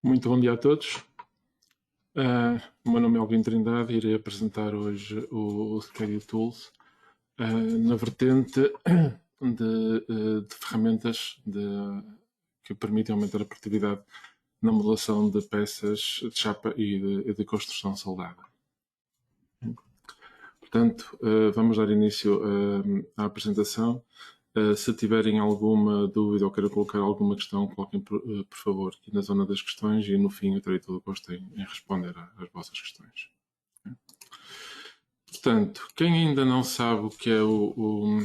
Muito bom dia a todos. O meu nome é Alvin Trindade e irei apresentar hoje o Schedule Tools na vertente de ferramentas que permitem aumentar a produtividade na modelação de peças de chapa e de construção soldada. Portanto, vamos dar início à apresentação. Se tiverem alguma dúvida ou queiram colocar alguma questão, coloquem por favor aqui na zona das questões e no fim eu terei todo o gosto em responder às vossas questões. Portanto, quem ainda não sabe o que é o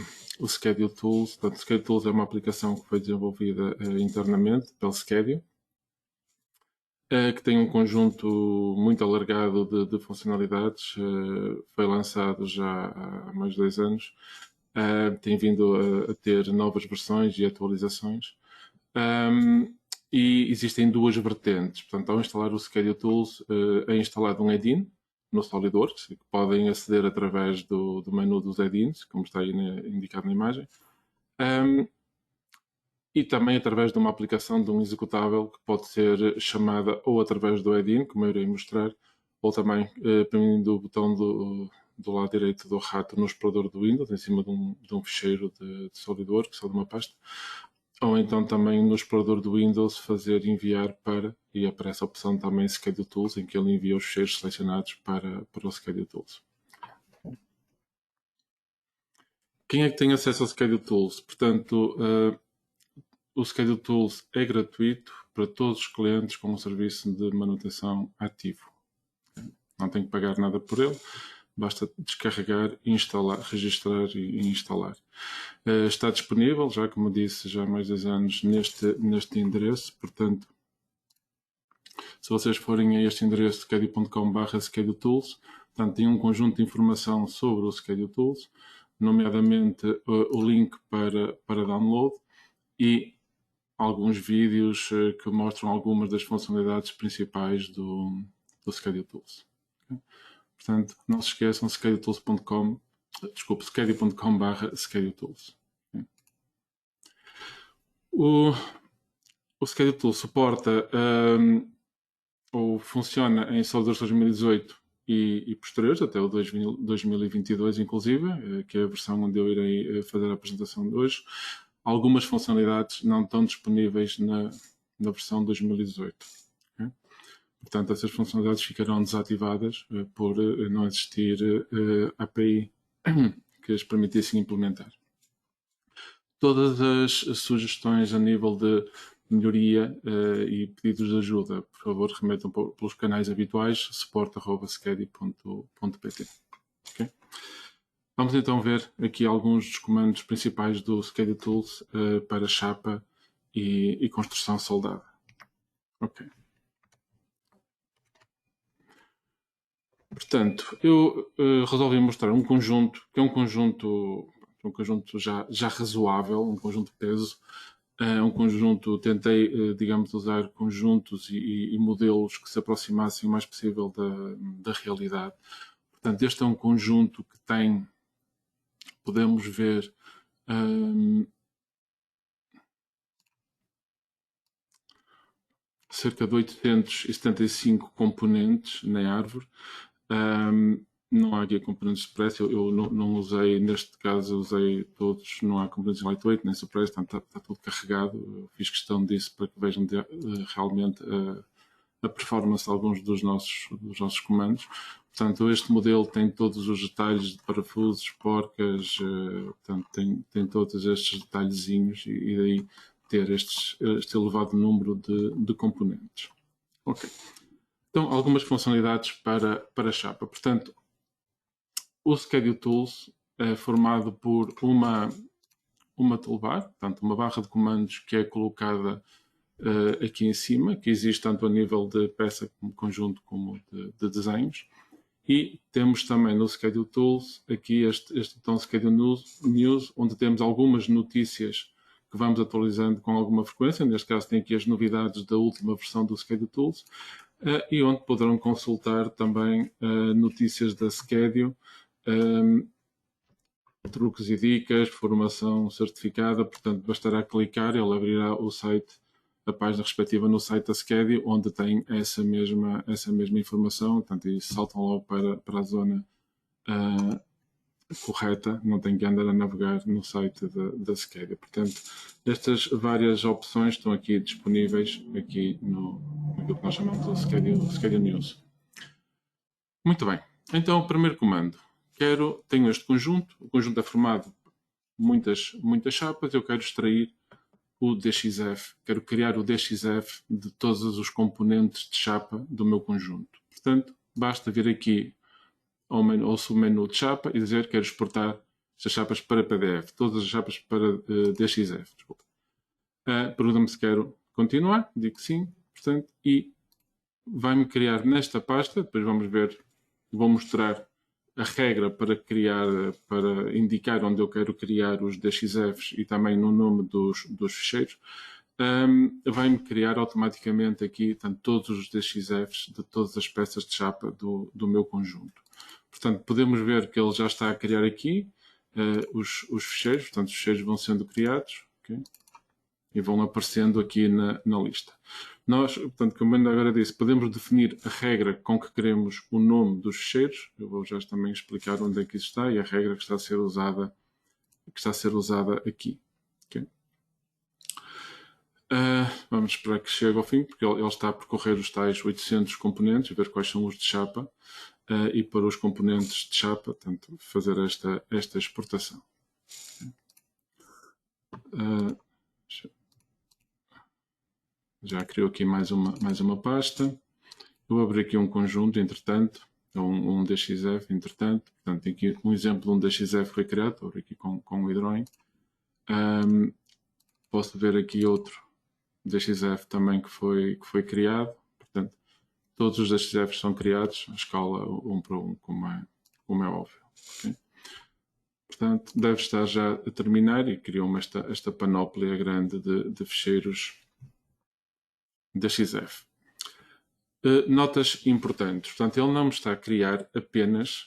Schedule Tools, portanto, o Schedule Tools é uma aplicação que foi desenvolvida internamente pelo Schedule, que tem um conjunto muito alargado de funcionalidades, foi lançado já há mais de 2 anos, tem vindo a ter novas versões e atualizações. E existem duas vertentes. Portanto, ao instalar o Schedule Tools, é instalado um add-in no SolidWorks, que podem aceder através do menu dos add-ins, como está aí indicado na imagem. E também através de uma aplicação de um executável que pode ser chamada ou através do add-in, como eu irei mostrar, ou também premendo o botão do lado direito do rato no explorador do Windows, em cima de um ficheiro de SolidWorks ou de uma pasta, ou então também no explorador do Windows fazer enviar para, e aparece a opção também Schedule Tools, em que ele envia os ficheiros selecionados para o Schedule Tools. Quem é que tem acesso ao Schedule Tools? Portanto, o Schedule Tools é gratuito para todos os clientes com um serviço de manutenção ativo. Não tem que pagar nada por ele, basta descarregar, instalar, registrar e instalar. Está disponível, já como disse, já há mais de 10 anos neste endereço, portanto, se vocês forem a este endereço schedule.com/scheduletools, portanto, tem um conjunto de informação sobre o Schedule Tools, nomeadamente o link para download e alguns vídeos que mostram algumas das funcionalidades principais do Schedule Tools. Okay? Portanto, não se esqueçam, schedule.com/scheduletools. Okay? O Schedule Tools suporta ou funciona em SolidWorks 2018 e posteriores, até o 2022 inclusive, que é a versão onde eu irei fazer a apresentação de hoje. Algumas funcionalidades não estão disponíveis na versão 2018. Okay? Portanto, essas funcionalidades ficarão desativadas por não existir API que as permitissem implementar. Todas as sugestões a nível de melhoria e pedidos de ajuda, por favor, remetam pelos canais habituais, support@schedi.pt. Okay? Vamos então ver aqui alguns dos comandos principais do Schedule Tools para chapa e construção soldada. Ok. Portanto, eu resolvi mostrar um conjunto, que é um conjunto já razoável, um conjunto de peso, um conjunto, tentei, digamos, usar conjuntos e modelos que se aproximassem o mais possível da realidade. Portanto, este é um conjunto que tem, podemos ver, cerca de 875 componentes na árvore. Não há aqui componentes Suppress, eu não usei, neste caso usei todos, não há componentes lightweight nem Suppress, portanto está tudo carregado. Eu fiz questão disso para que vejam realmente a performance de alguns dos nossos comandos. Portanto, este modelo tem todos os detalhes de parafusos, porcas, portanto, tem todos estes detalhezinhos e daí ter este elevado número de componentes. Ok. Então, algumas funcionalidades para a chapa. Portanto, o Schedule Tools é formado por uma toolbar, portanto, uma barra de comandos que é colocada aqui em cima, que existe tanto a nível de peça como conjunto como de desenhos. E temos também no Schedule Tools aqui este botão Schedule News, onde temos algumas notícias que vamos atualizando com alguma frequência. Neste caso tem aqui as novidades da última versão do Schedule Tools e onde poderão consultar também notícias da Schedule, truques e dicas, formação certificada. Portanto, bastará clicar, ele abrirá o site a página respectiva no site da Schedio, onde tem essa mesma informação, portanto, e saltam logo para a zona correta, não tem que andar a navegar no site da Schedio. Portanto, estas várias opções estão aqui disponíveis aqui naquilo que nós chamamos de Schedio News. Muito bem, então o primeiro comando. Tenho este conjunto, o conjunto é formado de muitas chapas, eu quero extrair o DXF, quero criar o DXF de todos os componentes de chapa do meu conjunto. Portanto, basta vir aqui ao submenu de chapa e dizer que quero exportar estas chapas para PDF, todas as chapas para DXF. Pergunta-me se quero continuar, digo que sim, portanto, e vai-me criar nesta pasta, depois vamos ver, vou mostrar a regra para indicar onde eu quero criar os DXFs e também no nome dos ficheiros. Vai-me criar automaticamente aqui, portanto, todos os DXFs de todas as peças de chapa do meu conjunto. Portanto, podemos ver que ele já está a criar aqui os ficheiros, portanto, os ficheiros vão sendo criados, okay? E vão aparecendo aqui na lista. Nós, portanto, como ainda agora disse, podemos definir a regra com que queremos o nome dos ficheiros. Eu vou já também explicar onde é que isso está e a regra que está a ser usada aqui. Okay? Vamos esperar que chegue ao fim, porque ele está a percorrer os tais 800 componentes, ver quais são os de chapa, e para os componentes de chapa, portanto, fazer esta exportação. Já criou aqui mais uma pasta. Eu vou abrir aqui um conjunto, entretanto, um DXF, entretanto. Portanto, tem aqui um exemplo de um DXF que foi criado. Vou abrir aqui com o hidrógeno. Posso ver aqui outro DXF também que foi criado. Portanto, todos os DXFs são criados à escala 1 para 1, como é óbvio. Okay? Portanto, deve estar já a terminar e criou-me esta panóplia grande de ficheiros DXF. Notas importantes. Portanto, ele não me está a criar apenas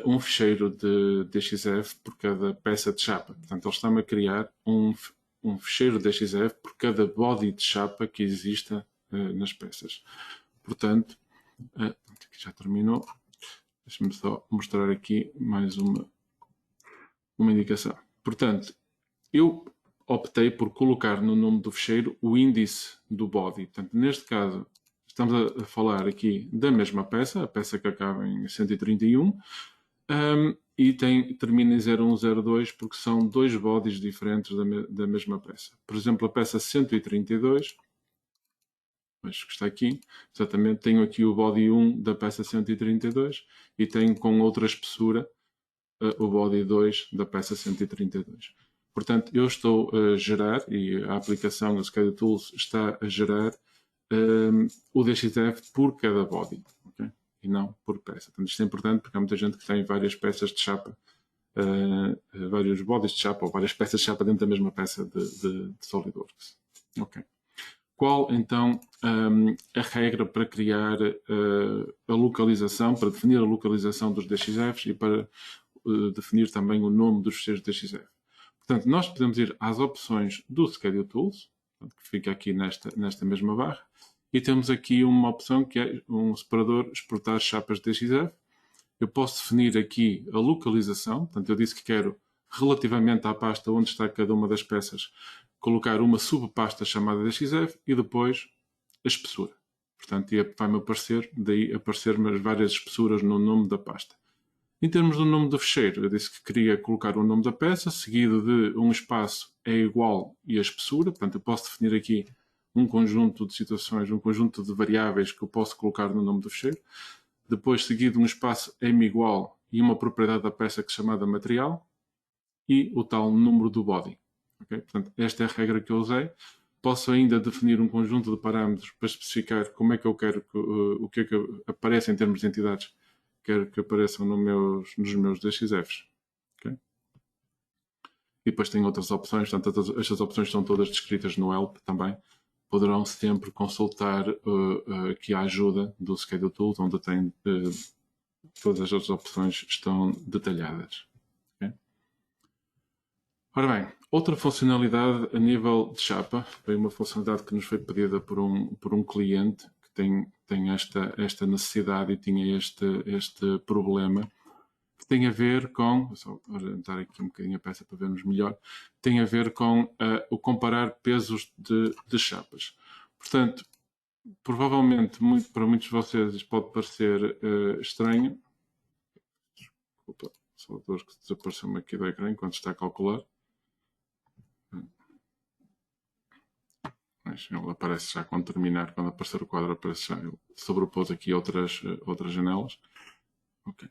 um ficheiro de DXF por cada peça de chapa. Portanto, ele está-me a criar um ficheiro DXF por cada body de chapa que exista nas peças. Portanto, aqui já terminou. Deixa-me só mostrar aqui mais uma indicação. Portanto, eu optei por colocar no nome do ficheiro o índice do body. Portanto, neste caso, estamos a falar aqui da mesma peça, a peça que acaba em 131, e termina em 0102 porque são dois bodies diferentes da mesma peça. Por exemplo, a peça 132, acho que está aqui, exatamente, tenho aqui o body 1 da peça 132 e tenho com outra espessura o body 2 da peça 132. Portanto, eu estou a gerar, e a aplicação do Schedio Tools está a gerar o DXF por cada body, okay? E não por peça. Portanto, isto é importante porque há muita gente que tem várias peças de chapa, vários bodies de chapa ou várias peças de chapa dentro da mesma peça de SolidWorks. Okay. Qual, então, a regra para criar a localização, para definir a localização dos DXFs e para definir também o nome dos ficheiros DXF? Portanto, nós podemos ir às opções do Schedio Tools, que fica aqui nesta mesma barra, e temos aqui uma opção que é um separador exportar chapas DXF. Eu posso definir aqui a localização, portanto, eu disse que quero, relativamente à pasta onde está cada uma das peças, colocar uma subpasta chamada DXF e depois a espessura. Portanto, vai-me aparecer, daí aparecer-me as várias espessuras no nome da pasta. Em termos do nome do ficheiro, eu disse que queria colocar o nome da peça, seguido de um espaço é igual e a espessura. Portanto, eu posso definir aqui um conjunto de situações, um conjunto de variáveis que eu posso colocar no nome do ficheiro. Depois, seguido de um espaço m igual e uma propriedade da peça que é chamada material e o tal número do body. Okay? Portanto, esta é a regra que eu usei. Posso ainda definir um conjunto de parâmetros para especificar como é que eu quero o que é que aparece em termos de entidades. Quero que apareçam nos meus DXFs. Okay? E depois tem outras opções. Portanto, estas opções estão todas descritas no help também. Poderão sempre consultar aqui a ajuda do Schedio Tools, onde tem todas as outras opções estão detalhadas. Okay? Ora bem, outra funcionalidade a nível de chapa, foi uma funcionalidade que nos foi pedida por um cliente que tem esta necessidade e tinha este problema, que tem a ver com, só orientar aqui um bocadinho a peça para vermos melhor, tem a ver com o comparar pesos de chapas. Portanto, provavelmente para muitos de vocês isto pode parecer estranho. Desculpa, só duas que desapareceu-me aqui do ecrã enquanto está a calcular. Mas ele aparece já quando terminar, quando aparecer o quadro, aparece já. Ele sobrepôs aqui outras janelas. Ok.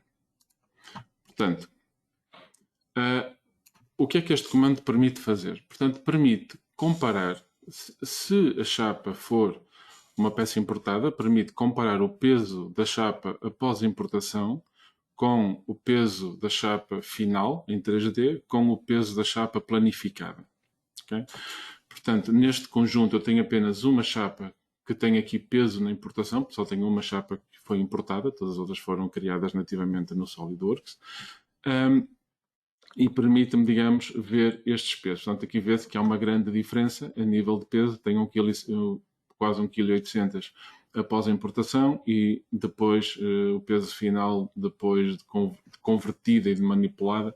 Portanto, o que é que este comando permite fazer? Portanto, permite comparar, se a chapa for uma peça importada, permite comparar o peso da chapa após a importação com o peso da chapa final, em 3D, com o peso da chapa planificada. Okay? Portanto, neste conjunto eu tenho apenas uma chapa que tem aqui peso na importação, só tenho uma chapa que foi importada, todas as outras foram criadas nativamente no SolidWorks. E permite-me, digamos, ver estes pesos. Portanto, aqui vê-se que há uma grande diferença a nível de peso. Tenho quase 1,8 kg após a importação e depois o peso final, depois de convertida e de manipulada,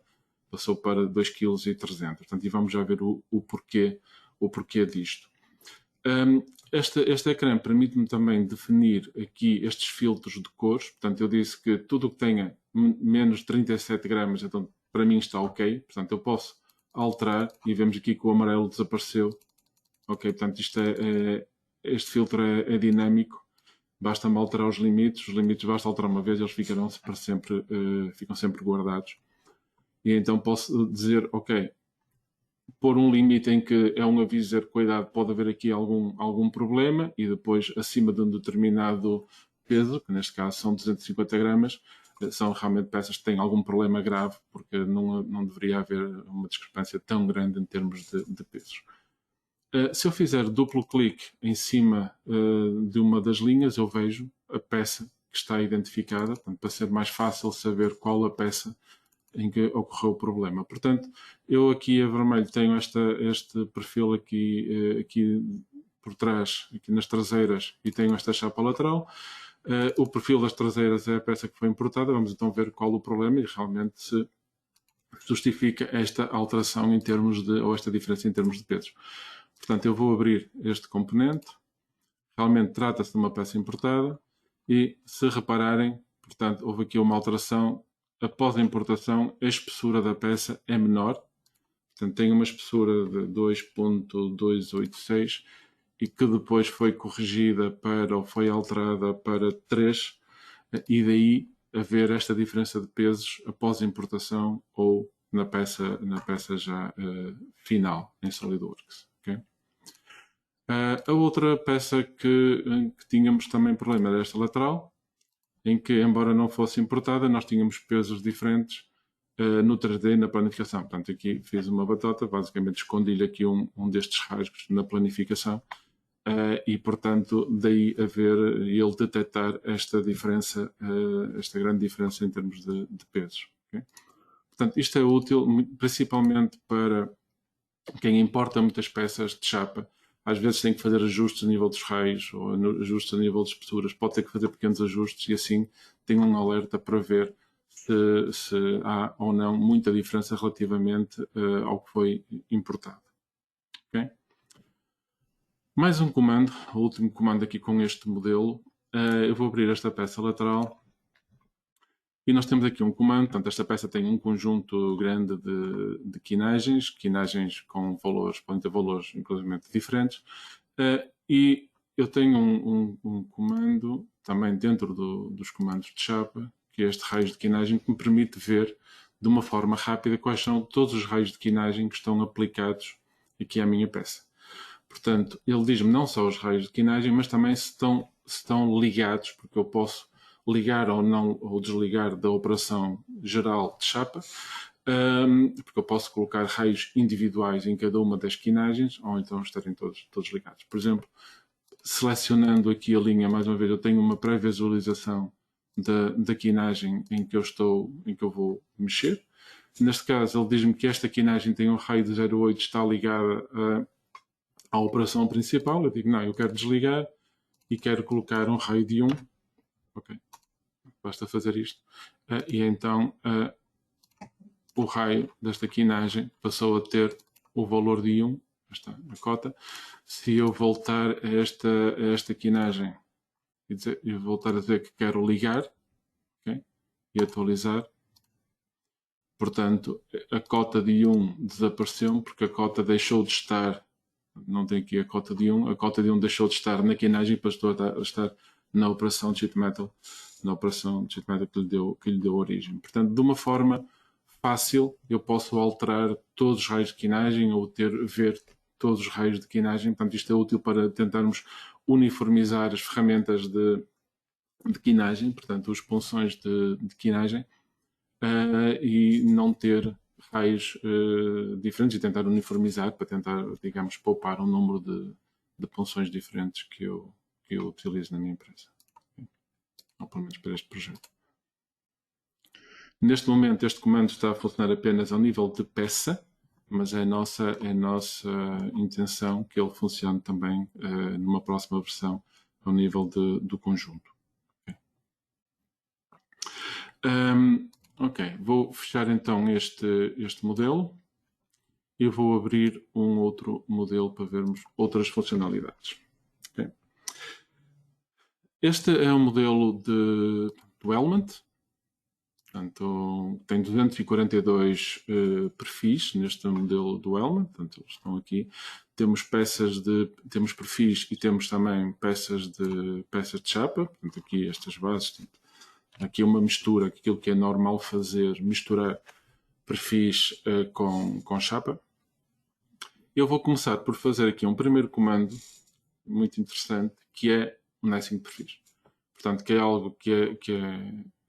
passou para 2,3 kg. Portanto, e vamos já ver o porquê disto. Este ecrã permite-me também definir aqui estes filtros de cores. Portanto, eu disse que tudo que tenha menos 37 gramas, então para mim está ok. Portanto, eu posso alterar e vemos aqui que o amarelo desapareceu. Ok, portanto, este filtro é dinâmico. Basta-me alterar os limites. Os limites basta alterar uma vez, eles ficam sempre guardados. E então posso dizer, ok, pôr um limite em que é um aviso dizer, cuidado, pode haver aqui algum problema, e depois acima de um determinado peso, que neste caso são 250 gramas, são realmente peças que têm algum problema grave, porque não deveria haver uma discrepância tão grande em termos de pesos. Se eu fizer duplo clique em cima de uma das linhas, eu vejo a peça que está identificada, portanto, para ser mais fácil saber qual a peça em que ocorreu o problema. Portanto, eu aqui a vermelho tenho este perfil aqui por trás, aqui nas traseiras, e tenho esta chapa lateral. O perfil das traseiras é a peça que foi importada. Vamos então ver qual o problema e realmente se justifica esta alteração ou esta diferença em termos de pesos. Portanto, eu vou abrir este componente. Realmente trata-se de uma peça importada e, se repararem, portanto, houve aqui uma alteração. Após a importação, a espessura da peça é menor. Portanto, tem uma espessura de 2,286 e que depois foi corrigida ou foi alterada para 3, e daí haver esta diferença de pesos após a importação ou na peça já final em SolidWorks. Okay? A outra peça que tínhamos também problema era esta lateral, em que, embora não fosse importada, nós tínhamos pesos diferentes no 3D na planificação. Portanto, aqui fiz uma batota, basicamente escondi-lhe aqui um destes rasgos na planificação e, portanto, daí haver ele detectar esta diferença, esta grande diferença em termos de pesos. Okay? Portanto, isto é útil principalmente para quem importa muitas peças de chapa. Às vezes tem que fazer ajustes a nível dos raios ou ajustes a nível de espessuras. Pode ter que fazer pequenos ajustes e assim tem um alerta para ver se há ou não muita diferença relativamente ao que foi importado. Okay? Mais um comando, o último comando aqui com este modelo. Eu vou abrir esta peça lateral e nós temos aqui um comando. Portanto, esta peça tem um conjunto grande de quinagens com valores, podem ter valores inclusive diferentes, e eu tenho um comando também dentro dos comandos de chapa, que é este raio de quinagem, que me permite ver de uma forma rápida quais são todos os raios de quinagem que estão aplicados aqui à minha peça. Portanto, ele diz-me não só os raios de quinagem, mas também se estão ligados, porque eu posso ligar ou não, ou desligar da operação geral de chapa, porque eu posso colocar raios individuais em cada uma das quinagens, ou então estarem todos ligados. Por exemplo, selecionando aqui a linha, mais uma vez, eu tenho uma pré-visualização da quinagem em que eu vou mexer. Neste caso, ele diz-me que esta quinagem tem um raio de 0,8, está ligada à operação principal. Eu digo, não, eu quero desligar e quero colocar um raio de 1. Ok, basta fazer isto. E então o raio desta quinagem passou a ter o valor de 1, está a cota. Se eu voltar a esta quinagem e voltar a dizer que quero ligar, okay, e atualizar, portanto, a cota de 1 desapareceu porque a cota deixou de estar, não tem aqui a cota de 1, a cota de 1 deixou de estar na quinagem e passou a estar na operação de sheet metal, que lhe deu origem. Portanto, de uma forma fácil, eu posso alterar todos os raios de quinagem ou ver todos os raios de quinagem. Portanto, isto é útil para tentarmos uniformizar as ferramentas de quinagem, portanto, os punções de quinagem, e não ter raios diferentes e tentar uniformizar para tentar, digamos, poupar um número de punções diferentes que eu utilizo na minha empresa. Ou pelo menos para este projeto. Neste momento, este comando está a funcionar apenas ao nível de peça, mas é nossa intenção que ele funcione também numa próxima versão ao nível do conjunto. Ok, vou fechar então este modelo e vou abrir um outro modelo para vermos outras funcionalidades. Okay. Este é um modelo do Element. Portanto, tem 242 perfis neste modelo do Element. Portanto, eles estão aqui. Temos temos perfis e temos também peças de chapa. Portanto, aqui estas bases. Aqui uma mistura, aquilo que é normal fazer, misturar perfis com chapa. Eu vou começar por fazer aqui um primeiro comando muito interessante, que é o nesting de perfis. Portanto, que é algo que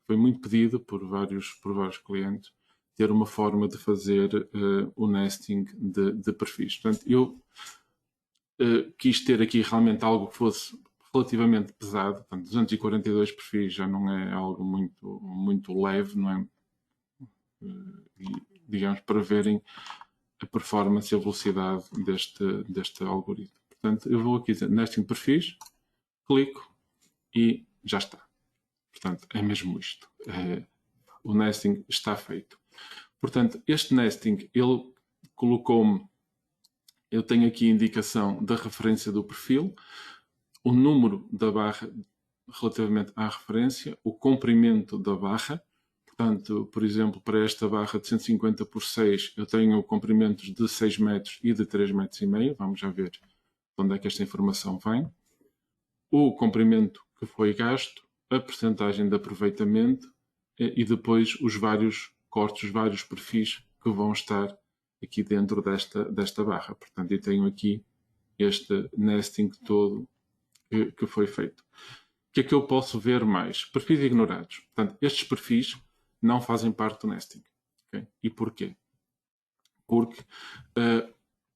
foi muito pedido por vários clientes, ter uma forma de fazer o nesting de perfis. Portanto, eu quis ter aqui realmente algo que fosse relativamente pesado. Portanto, 242 perfis já não é algo muito leve, não é? Digamos, para verem a performance e a velocidade deste algoritmo. Portanto, eu vou aqui dizer nesting perfis, clico e já está. Portanto, é mesmo isto. O nesting está feito. Portanto, este nesting, ele colocou-me, eu tenho aqui a indicação da referência do perfil, o número da barra relativamente à referência, o comprimento da barra. Portanto, por exemplo, para esta barra de 150 por 6, eu tenho comprimentos de 6 metros e de 3,5 metros. Vamos já ver de onde é que esta informação vem. O comprimento que foi gasto, a percentagem de aproveitamento e depois os vários cortes, os vários perfis que vão estar aqui dentro desta barra. Portanto, eu tenho aqui este nesting todo que foi feito. O que é que eu posso ver mais? Perfis ignorados. Portanto, estes perfis não fazem parte do nesting. Okay? E porquê? Porque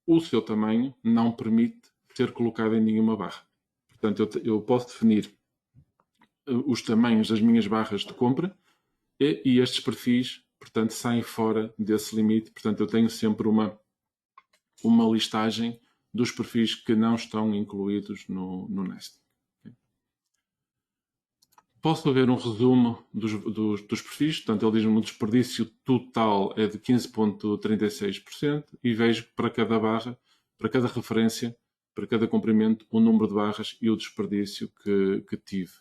o seu tamanho não permite ser colocado em nenhuma barra. Portanto, eu posso definir os tamanhos das minhas barras de compra e estes perfis, portanto, saem fora desse limite. Portanto, eu tenho sempre uma listagem dos perfis que não estão incluídos no nesting. Posso ver um resumo dos perfis. Portanto, ele diz-me o desperdício total é de 15,36% e vejo para cada barra, para cada referência, para cada comprimento, o número de barras e o desperdício que tive.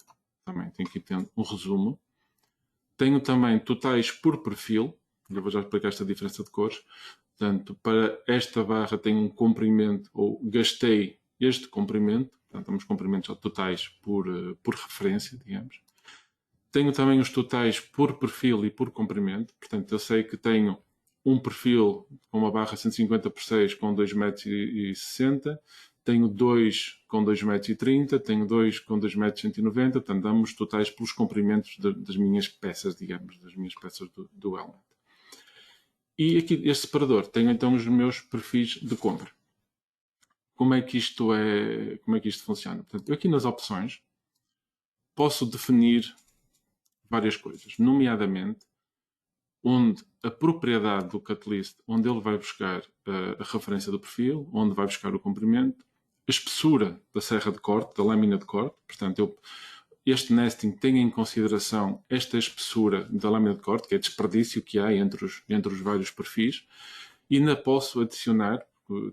Também tenho aqui um resumo. Tenho também totais por perfil. Eu vou já explicar esta diferença de cores. Portanto, para esta barra tenho um comprimento, ou gastei este comprimento. Portanto, temos comprimentos totais por referência, digamos. Tenho também os totais por perfil e por comprimento. Portanto, eu sei que tenho um perfil com uma barra 150 por 6 com 2,60 m. Tenho 2 com 2,30 m. Tenho 2 com 2,190 m. Portanto, damos totais pelos comprimentos das minhas peças, digamos, das minhas peças do Element. E aqui, este separador, tenho então os meus perfis de compra. Como é que isto funciona? Portanto, eu aqui nas opções posso definir várias coisas, nomeadamente onde a propriedade do catalyst, onde ele vai buscar a referência do perfil, onde vai buscar o comprimento, a espessura da serra de corte, da lâmina de corte. Portanto, este nesting tem em consideração esta espessura da lâmina de corte, que é desperdício que há entre os vários perfis, e ainda posso adicionar,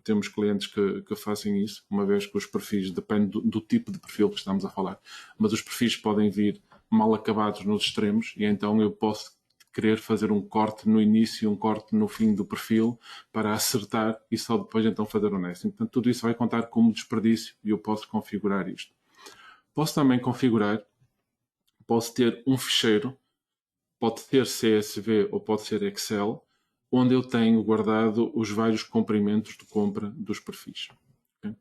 temos clientes que fazem isso, uma vez que os perfis, depende do tipo de perfil que estamos a falar, mas os perfis podem vir mal acabados nos extremos, e então eu posso querer fazer um corte no início e um corte no fim do perfil para acertar e só depois então fazer o nesting. Portanto, tudo isso vai contar como desperdício e eu posso configurar isto. Posso também configurar, posso ter um ficheiro, pode ser CSV ou pode ser Excel, onde eu tenho guardado os vários comprimentos de compra dos perfis. Okay?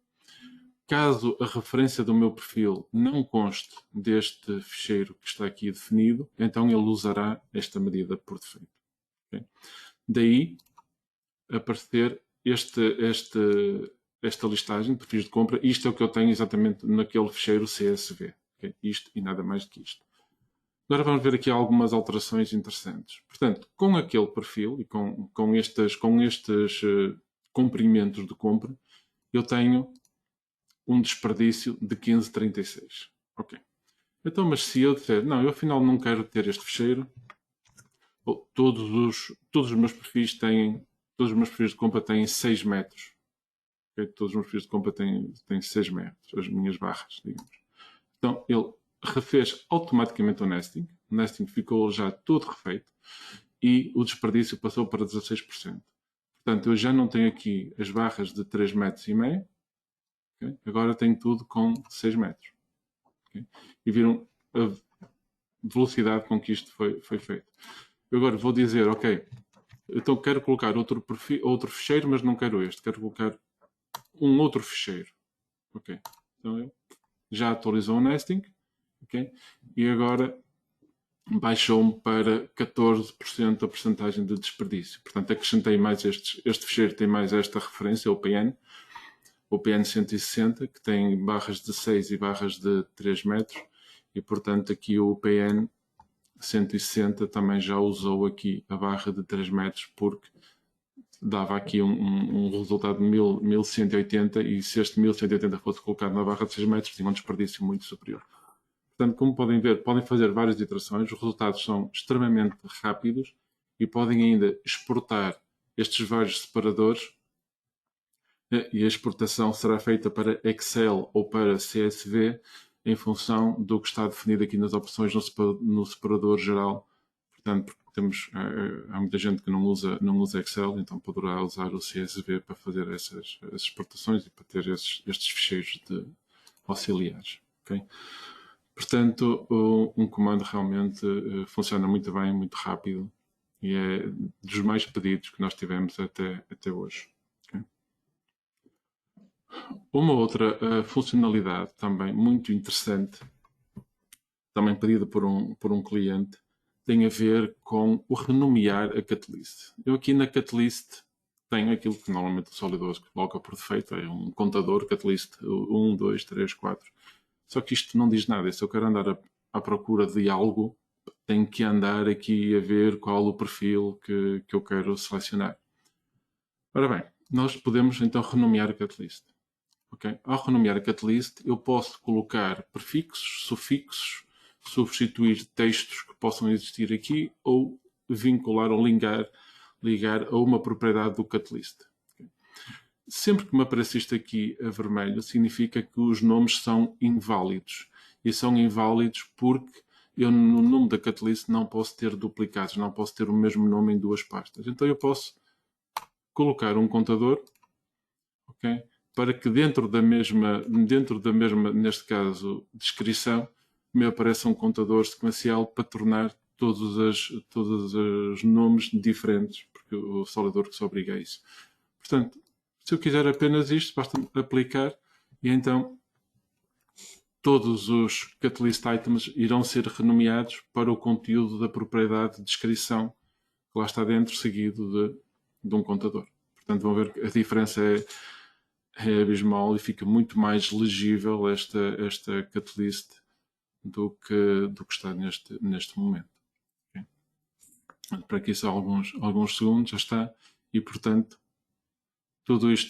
Caso a referência do meu perfil não conste deste ficheiro que está aqui definido, então ele usará esta medida por defeito. Okay? Daí aparecer esta listagem de perfis de compra. Isto é o que eu tenho exatamente naquele ficheiro CSV. Okay? Isto e nada mais do que isto. Agora vamos ver aqui algumas alterações interessantes. Portanto, com aquele perfil e com estes comprimentos de compra, eu tenho um desperdício de 15,36. Ok. Então, mas se eu disser, não, eu afinal não quero ter este ficheiro, todos os meus perfis de compra têm 6 metros. Okay? Todos os meus perfis de compra têm 6 metros, as minhas barras, digamos. Então, ele refez automaticamente o nesting. O nesting ficou já todo refeito e o desperdício passou para 16%. Portanto, eu já não tenho aqui as barras de 3,5 metros. Okay? Agora tenho tudo com 6 metros. Okay? E viram a velocidade com que isto foi feito. Eu agora vou dizer, ok, então quero colocar outro ficheiro, mas não quero este. Quero colocar um outro ficheiro. Ok. Então, já atualizou o nesting. Okay? E agora baixou-me para 14% a percentagem de desperdício. Portanto, acrescentei mais este ficheiro, tem mais esta referência, o PN 160, que tem barras de 6 e barras de 3 metros, e portanto aqui o PN 160 também já usou aqui a barra de 3 metros, porque dava aqui um resultado de 1180, e se este 1180 fosse colocado na barra de 6 metros, tinha um desperdício muito superior. Portanto, como podem ver, podem fazer várias iterações, os resultados são extremamente rápidos e podem ainda exportar estes vários separadores, e a exportação será feita para Excel ou para CSV em função do que está definido aqui nas opções no separador geral. Portanto, há muita gente que não usa Excel, então poderá usar o CSV para fazer essas exportações e para ter estes ficheiros auxiliares. Okay? Portanto, um comando realmente funciona muito bem, muito rápido, e é dos mais pedidos que nós tivemos até hoje. Okay? Uma outra funcionalidade também muito interessante, também pedida por um cliente, tem a ver com o renomear a catalyst. Eu aqui na catalyst tenho aquilo que normalmente o SolidWorks coloca por defeito, é um contador catalyst 1, 2, 3, 4. Só que isto não diz nada. Se eu quero andar à procura de algo, tenho que andar aqui a ver qual o perfil que eu quero selecionar. Ora bem, nós podemos então renomear a catalyst. Okay? Ao renomear a catalyst, eu posso colocar prefixos, sufixos, substituir textos que possam existir aqui, ou vincular ou ligar a uma propriedade do catalyst. Okay? Sempre que me aparece isto aqui a vermelho, significa que os nomes são inválidos. E são inválidos porque eu no nome da catalyst não posso ter duplicados, não posso ter o mesmo nome em duas pastas. Então eu posso colocar um contador, ok? Para que dentro da mesma, neste caso, descrição, me apareça um contador sequencial para tornar todos os nomes diferentes, porque o SolidWorks obriga a isso. Portanto, se eu quiser apenas isto, basta aplicar e então todos os catalyst items irão ser renomeados para o conteúdo da propriedade de descrição que lá está dentro, seguido de um contador. Portanto, vão ver que a diferença é abismal e fica muito mais legível esta catalyst do que está neste momento. Okay? para aqui só alguns segundos, já está. E, portanto, todas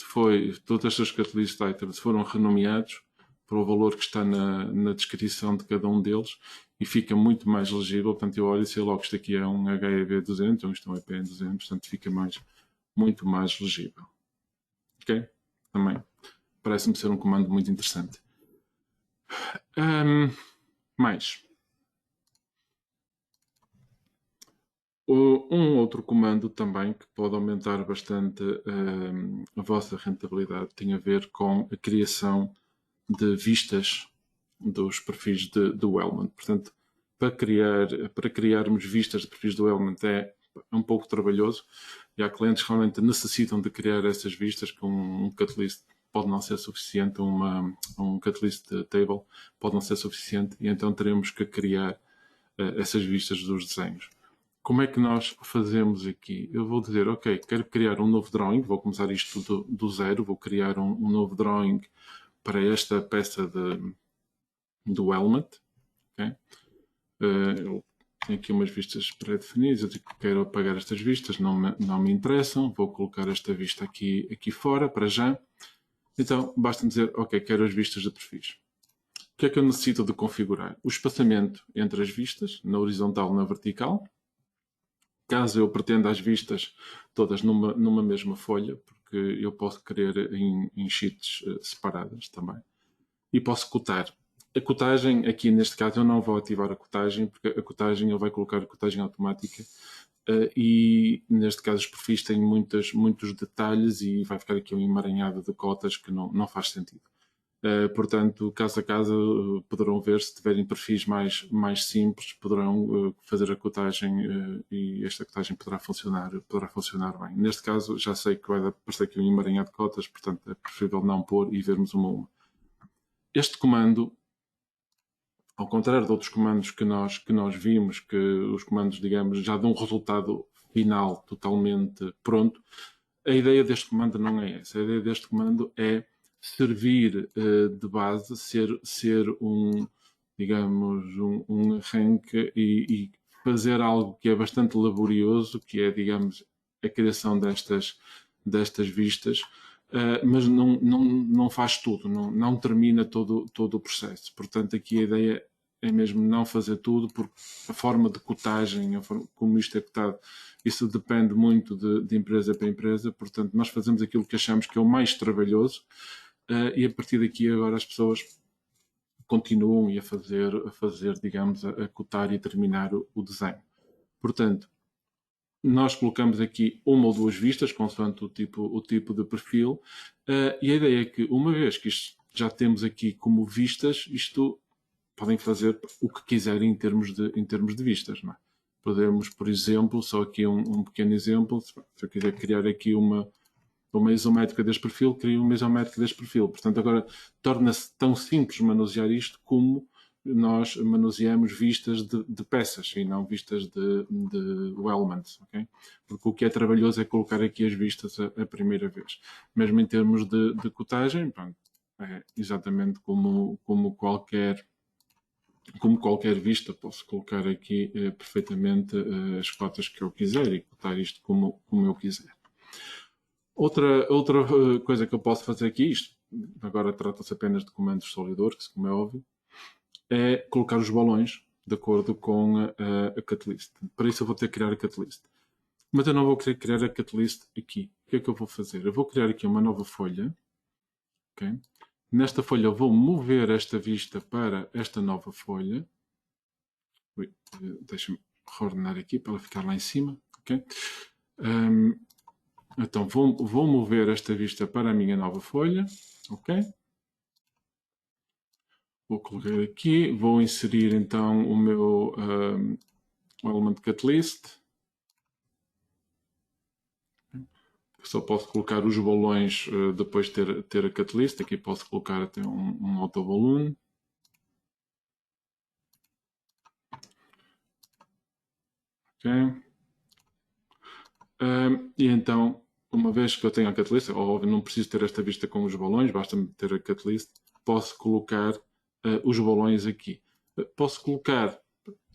estas catalyst items foram renomeados para o valor que está na descrição de cada um deles e fica muito mais legível. Portanto, eu olho e sei logo que isto aqui é um HEV200 ou isto é um EPN200, portanto, fica muito mais legível. Ok? Também parece-me ser um comando muito interessante. Mais. Um outro comando também que pode aumentar bastante a vossa rentabilidade tem a ver com a criação de vistas dos perfis do Element. Portanto, para criarmos vistas de perfis do Element é um pouco trabalhoso e há clientes que realmente necessitam de criar essas vistas com um catalyst pode não ser suficiente, um catalyst table pode não ser suficiente e então teremos que criar essas vistas dos desenhos. Como é que nós fazemos aqui? Eu vou dizer, ok, quero criar um novo drawing, vou começar isto do zero, vou criar um novo drawing para esta peça do Element. Okay? Eu tenho aqui umas vistas pré-definidas, eu digo que quero apagar estas vistas, não me interessam, vou colocar esta vista aqui fora, para já. Então, basta dizer, ok, quero as vistas de perfis. O que é que eu necessito de configurar? O espaçamento entre as vistas, na horizontal e na vertical. Caso eu pretenda as vistas todas numa mesma folha, porque eu posso querer em sheets separadas também. E posso cotar. A cotagem, aqui neste caso, eu não vou ativar a cotagem, porque a cotagem ele vai colocar a cotagem automática e neste caso os perfis têm muitos detalhes e vai ficar aqui um emaranhado de cotas que não faz sentido. Portanto, caso a caso, poderão ver, se tiverem perfis mais simples, poderão fazer a cotagem e esta cotagem poderá funcionar bem. Neste caso, já sei que vai aparecer aqui um emaranhado de cotas, portanto é preferível não pôr e vermos uma a uma. Este comando, ao contrário de outros comandos que nós vimos, que os comandos, digamos, já dão um resultado final totalmente pronto, a ideia deste comando não é essa. A ideia deste comando é servir de base, ser digamos, um arranque e fazer algo que é bastante laborioso, que é, digamos, a criação destas vistas, mas não faz tudo, não termina todo o processo. Portanto, aqui a ideia é mesmo não fazer tudo, porque a forma de cotagem, a forma como isto é cotado, isso depende muito de empresa para empresa. Portanto, nós fazemos aquilo que achamos que é o mais trabalhoso e a partir daqui agora as pessoas continuam a fazer digamos, a cotar e a terminar o desenho. Portanto, nós colocamos aqui uma ou duas vistas, consoante o tipo de perfil, e a ideia é que, uma vez que isto já temos aqui como vistas, isto podem fazer o que quiserem em termos de vistas. Não é? Podemos, por exemplo, só aqui um pequeno exemplo, se eu quiser criar aqui uma isométrica deste perfil, crio uma isométrica deste perfil. Portanto, agora torna-se tão simples manusear isto como nós manuseamos vistas de peças e não vistas de elements, ok? Porque o que é trabalhoso é colocar aqui as vistas a primeira vez. Mesmo em termos de cotagem, pronto, é exatamente como qualquer vista, posso colocar aqui perfeitamente as cotas que eu quiser e cotar isto como eu quiser. Outra coisa que eu posso fazer aqui, isto agora trata-se apenas de comandos SolidWorks, como é óbvio, é colocar os balões de acordo com a catalyst. Para isso eu vou ter que criar a catalyst. Mas eu não vou querer criar a catalyst aqui. O que é que eu vou fazer? Eu vou criar aqui uma nova folha. Okay? Nesta folha eu vou mover esta vista para esta nova folha. Deixa-me reordenar aqui para ela ficar lá em cima. Okay? Então vou mover esta vista para a minha nova folha. Ok? Vou colocar aqui. Vou inserir então o meu element catalyst. Só posso colocar os balões depois de ter a catalyst. Aqui posso colocar até um autoballoon. Ok. E então, uma vez que eu tenho a catalyst, óbvio, não preciso ter esta vista com os balões, basta-me ter a catalyst, posso colocar os balões aqui. Posso colocar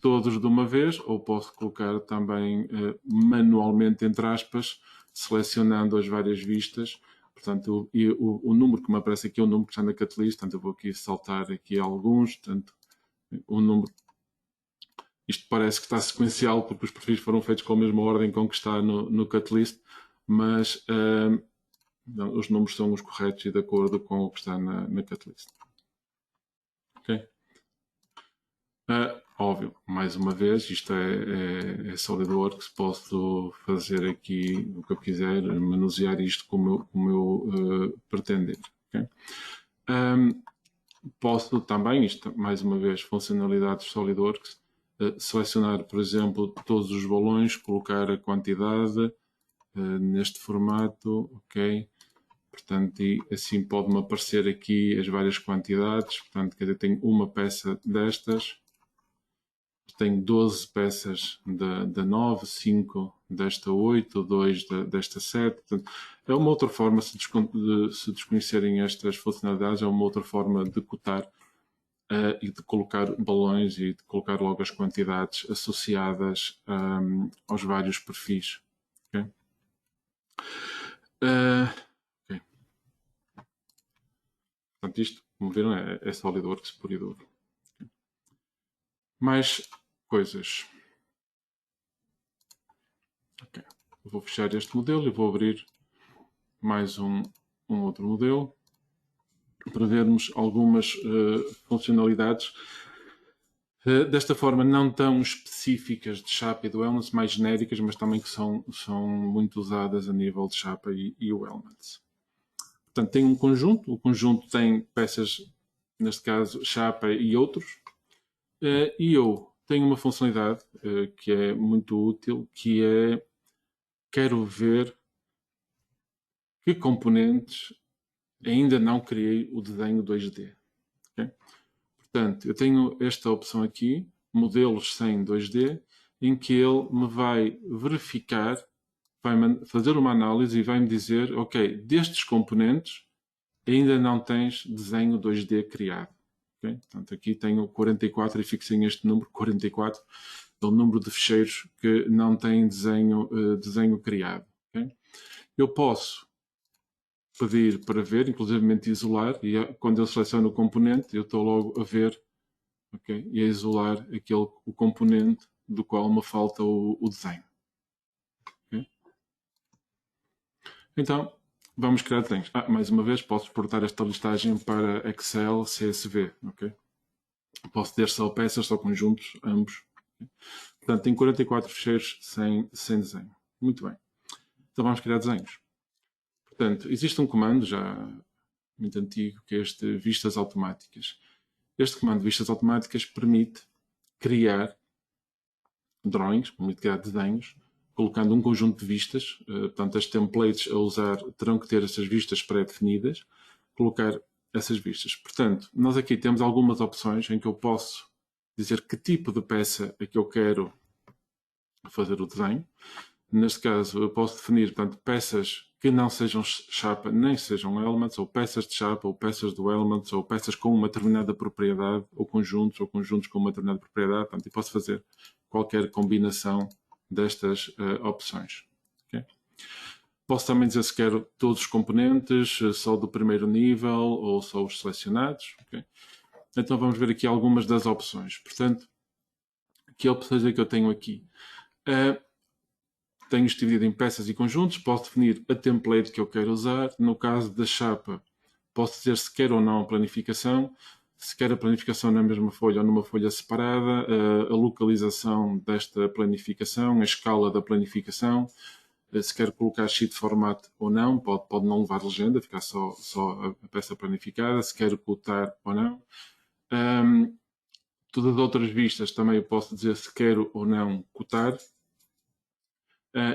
todos de uma vez, ou posso colocar também manualmente, entre aspas, selecionando as várias vistas. Portanto, o número que me aparece aqui é o número que está na cut list, portanto eu vou aqui saltar aqui alguns, portanto, o número, isto parece que está sequencial porque os perfis foram feitos com a mesma ordem com que está no cut list, mas não, os números são os corretos e de acordo com o que está na cut list. Ok? Óbvio, mais uma vez, isto é SolidWorks, posso fazer aqui o que eu quiser, manusear isto como eu pretender. Okay? Posso também, isto mais uma vez, funcionalidades de SolidWorks, selecionar, por exemplo, todos os balões, colocar a quantidade neste formato, ok? Portanto, e assim pode-me aparecer aqui as várias quantidades, portanto, quer dizer, tenho uma peça destas, tenho 12 peças da 9, 5 desta 8, 2 desta 7. Portanto, é uma outra forma, se desconhecerem estas funcionalidades, é uma outra forma de cotar e de colocar balões e de colocar logo as quantidades associadas aos vários perfis. Okay? Okay. Portanto, isto, como viram, é SolidWorks puro e duro. Okay. Mais coisas. Okay. Vou fechar este modelo e vou abrir mais um outro modelo para vermos algumas funcionalidades desta forma não tão específicas de Chapa e do Elements, mais genéricas, mas também que são muito usadas a nível de Chapa e o Elements. Portanto, tem um conjunto, o conjunto tem peças, neste caso Chapa e outros, e eu tenho uma funcionalidade que é muito útil, que é quero ver que componentes ainda não criei o desenho 2D. Okay? Portanto, eu tenho esta opção aqui, modelos sem 2D, em que ele me vai verificar, vai fazer uma análise e vai me dizer, ok, destes componentes ainda não tens desenho 2D criado. Okay? Portanto, aqui tenho 44 e fixei este número, 44, é o número de ficheiros que não têm desenho criado. Okay? Eu posso pedir para ver, inclusivamente isolar, e quando eu seleciono o componente, eu estou logo a ver, okay, e a isolar o componente do qual me falta o desenho. Okay? Então, vamos criar desenhos. Mais uma vez, posso exportar esta listagem para Excel CSV. Okay? Posso ter só peças, só conjuntos, ambos. Okay? Portanto, tem 44 ficheiros sem desenho. Muito bem. Então, vamos criar desenhos. Portanto, existe um comando já muito antigo, que é este vistas automáticas. Este comando vistas automáticas permite criar drawings, permite criar desenhos, colocando um conjunto de vistas. Portanto, as templates a usar terão que ter essas vistas pré-definidas, colocar essas vistas. Portanto, nós aqui temos algumas opções em que eu posso dizer que tipo de peça é que eu quero fazer o desenho. Neste caso, eu posso definir, portanto, peças que não sejam chapa nem sejam elements, ou peças de chapa, ou peças do elements, ou peças com uma determinada propriedade, ou conjuntos com uma determinada propriedade. Portanto, eu posso fazer qualquer combinação destas opções. Okay? Posso também dizer se quero todos os componentes, só do primeiro nível, ou só os selecionados. Okay? Então, vamos ver aqui algumas das opções. Portanto, que opções é que eu tenho aqui? Tenho isto dividido em peças e conjuntos, posso definir a template que eu quero usar. No caso da chapa, posso dizer se quero ou não a planificação, se quer a planificação na mesma folha ou numa folha separada, a localização desta planificação, a escala da planificação, se quer colocar sheet format ou não, pode não levar legenda, ficar só a peça planificada, se quer cotar ou não. Todas as outras vistas também eu posso dizer se quero ou não cotar.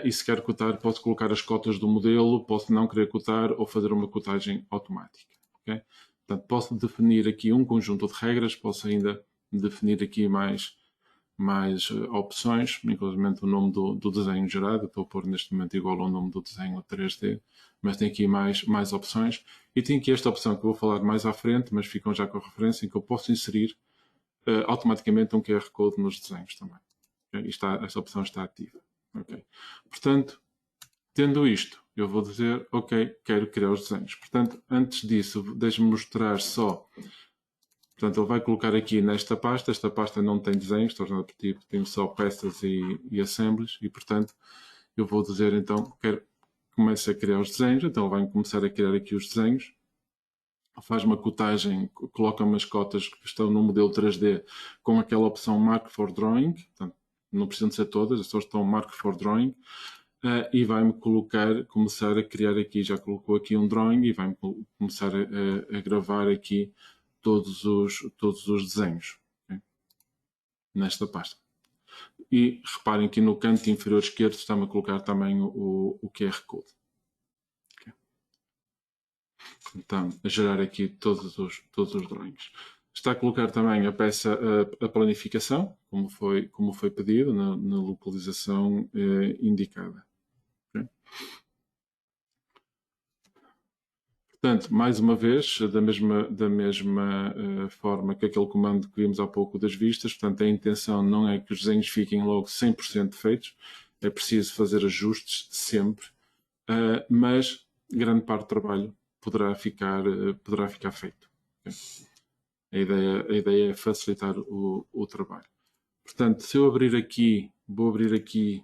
E se quero cotar, posso colocar as cotas do modelo, posso não querer cotar ou fazer uma cotagem automática. Okay? Portanto, posso definir aqui um conjunto de regras, posso ainda definir aqui mais opções, inclusive o nome do desenho gerado. Estou a pôr neste momento igual ao nome do desenho 3D, mas tem aqui mais opções. E tem aqui esta opção que eu vou falar mais à frente, mas ficam já com a referência, em que eu posso inserir automaticamente um QR Code nos desenhos também. Okay? Esta opção está ativa. Okay? Portanto, tendo isto, eu vou dizer, ok, quero criar os desenhos. Portanto, antes disso, deixe-me mostrar só. Portanto, ele vai colocar aqui nesta pasta. Esta pasta não tem desenhos, tornado por tipo, tem só peças e assemblies. E, portanto, eu vou dizer, então, quero comece a criar os desenhos. Então, ele vai começar a criar aqui os desenhos. Faz uma cotagem, coloca umas cotas que estão no modelo 3D com aquela opção Mark for Drawing. Portanto, não precisam de ser todas, só estão Mark for Drawing. E vai-me começar a criar aqui, já colocou aqui um drawing e vai-me começar a gravar aqui todos os desenhos, okay? Nesta pasta. E reparem que no canto inferior esquerdo está-me a colocar também o QR Code. Okay? Então, a gerar aqui todos os drawings. Está a colocar também a peça, a planificação, como foi pedido, na localização indicada. Okay? Portanto, mais uma vez, da mesma forma que aquele comando que vimos há pouco das vistas, portanto, a intenção não é que os desenhos fiquem logo 100% feitos, é preciso fazer ajustes sempre, mas grande parte do trabalho poderá ficar feito. Okay? A ideia é facilitar o trabalho. Portanto, se eu abrir aqui, vou abrir aqui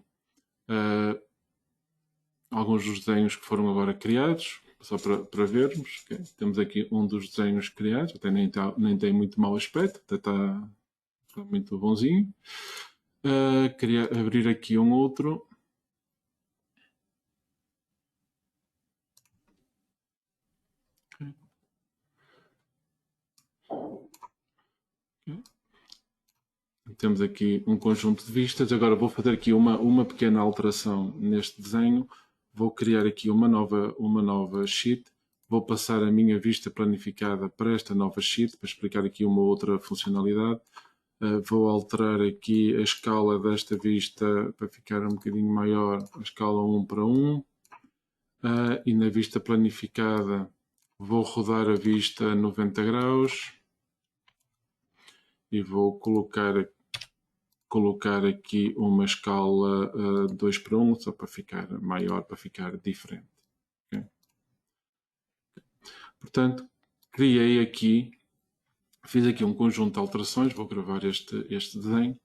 alguns dos desenhos que foram agora criados, só para vermos. Okay? Temos aqui um dos desenhos criados, até nem tem muito mau aspecto, até está muito bonzinho. Queria abrir aqui um outro. Okay. Okay. Temos aqui um conjunto de vistas. Agora vou fazer aqui uma pequena alteração neste desenho. Vou criar aqui uma nova sheet. Vou passar a minha vista planificada para esta nova sheet, para explicar aqui uma outra funcionalidade. Vou alterar aqui a escala desta vista para ficar um bocadinho maior, a escala 1:1. E na vista planificada vou rodar a vista 90 graus. E vou colocar aqui uma escala 2:1, só para ficar maior, para ficar diferente. Okay? Portanto, fiz aqui um conjunto de alterações, vou gravar este desenho.